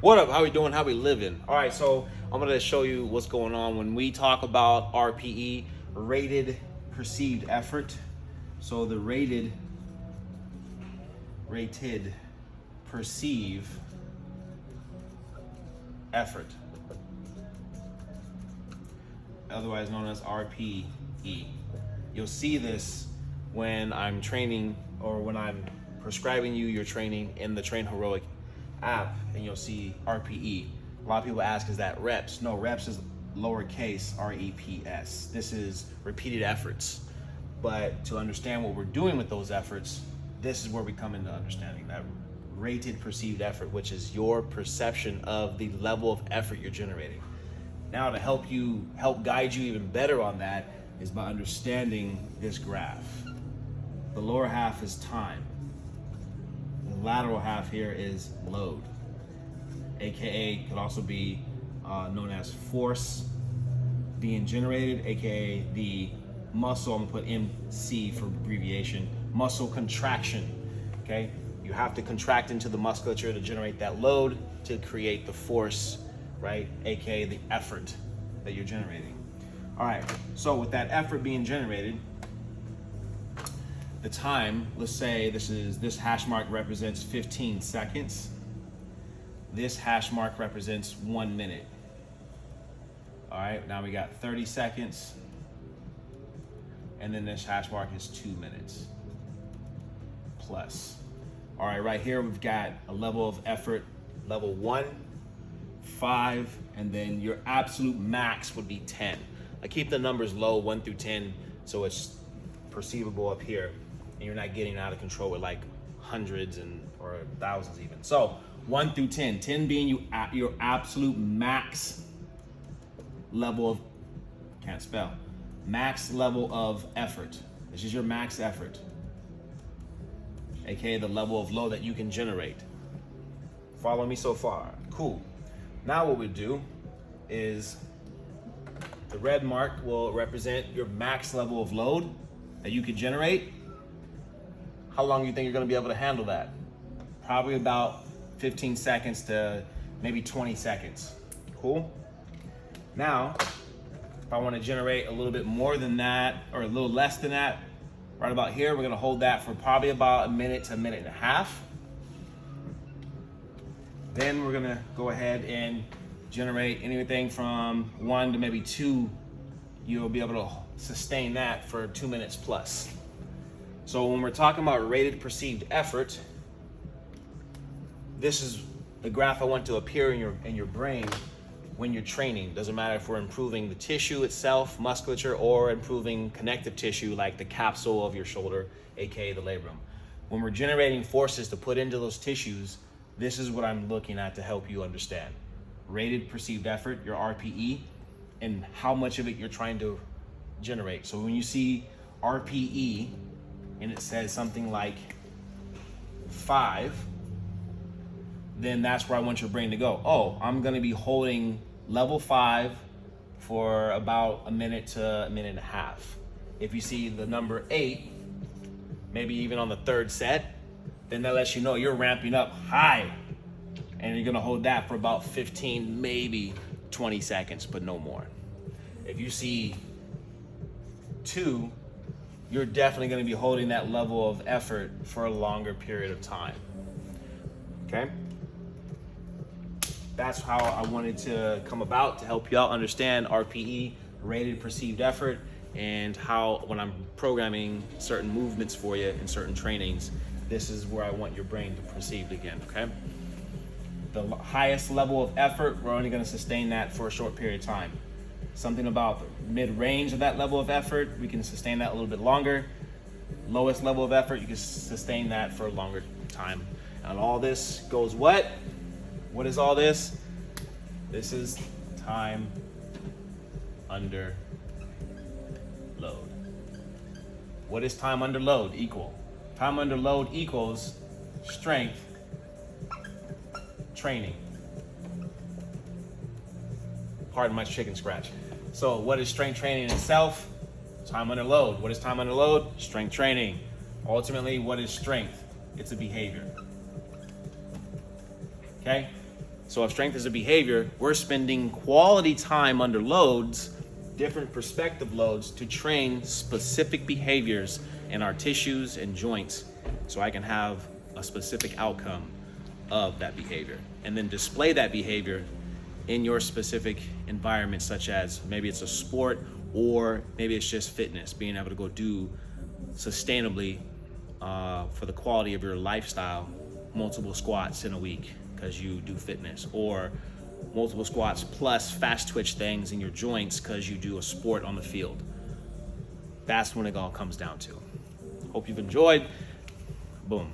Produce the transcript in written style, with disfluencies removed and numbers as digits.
What up? How we doing? How we living? All right, so I'm gonna show you what's going on when we talk about RPE, rated perceived effort. So the rated perceive effort, otherwise known as RPE. You'll see this when I'm training or when I'm prescribing you your training in the Train Heroic app, and you'll see RPE. A lot of people ask, is that reps? No, reps is lowercase REPS. This is repeated efforts. But to understand what we're doing with those efforts, this is where we come into understanding that rated perceived effort, which is your perception of the level of effort you're generating. Now, to help guide you even better on that is by understanding this graph. The lower half is time. The lateral half here is load, AKA could also be known as force being generated, AKA the muscle, I'm gonna put MC for abbreviation, muscle contraction, okay? You have to contract into the musculature to generate that load to create the force, right? AKA the effort that you're generating. All right, so with that effort being generated, the time, let's say this hash mark represents 15 seconds. This hash mark represents 1 minute. All right, now we got 30 seconds. And then this hash mark is 2 minutes plus. All right, right here we've got a level of effort, level 1, 5, and then your absolute max would be 10. I keep the numbers low, 1 through 10, so it's perceivable up here, and you're not getting out of control with like hundreds or thousands even. So 1 through 10, 10 being your absolute max level of, can't spell, max level of effort. This is your max effort, AKA the level of load that you can generate. Follow me so far? Cool. Now what we do is the red mark will represent your max level of load that you could generate. How long do you think you're gonna be able to handle that? Probably about 15 seconds to maybe 20 seconds. Cool? Now, if I wanna generate a little bit more than that or a little less than that, right about here, we're gonna hold that for probably about a minute to a minute and a half. Then we're gonna go ahead and generate anything from 1 to maybe 2. You'll be able to sustain that for 2 minutes plus. So when we're talking about rated perceived effort, this is the graph I want to appear in your brain when you're training. Doesn't matter if we're improving the tissue itself, musculature, or improving connective tissue like the capsule of your shoulder, AKA the labrum. When we're generating forces to put into those tissues, this is what I'm looking at to help you understand. Rated perceived effort, your RPE, and how much of it you're trying to generate. So when you see RPE and it says something like 5, then that's where I want your brain to go. Oh, I'm gonna be holding level 5 for about a minute to a minute and a half. If you see the number 8, maybe even on the 3rd set, then that lets you know you're ramping up high, and you're gonna hold that for about 15, maybe 20 seconds, but no more. If you see 2, you're definitely gonna be holding that level of effort for a longer period of time, okay? That's how I wanted to come about to help you out understand RPE, rated perceived effort, and how when I'm programming certain movements for you in certain trainings, this is where I want your brain to perceive again, okay? The highest level of effort, we're only gonna sustain that for a short period of time. Something about the mid-range of that level of effort, we can sustain that a little bit longer. Lowest level of effort, you can sustain that for a longer time. And all this goes what? What is all this? This is time under load. What is time under load equal? Time under load equals strength training. Pardon my chicken scratch. So what is strength training itself? Time under load. What is time under load? Strength training. Ultimately, what is strength? It's a behavior. Okay? So if strength is a behavior, we're spending quality time under loads, different perspective loads, to train specific behaviors in our tissues and joints so I can have a specific outcome of that behavior, and then display that behavior in your specific environment, such as maybe it's a sport or maybe it's just fitness, being able to go do sustainably for the quality of your lifestyle, multiple squats in a week because you do fitness, or multiple squats plus fast twitch things in your joints because you do a sport on the field. That's when it all comes down to. Hope you've enjoyed. Boom.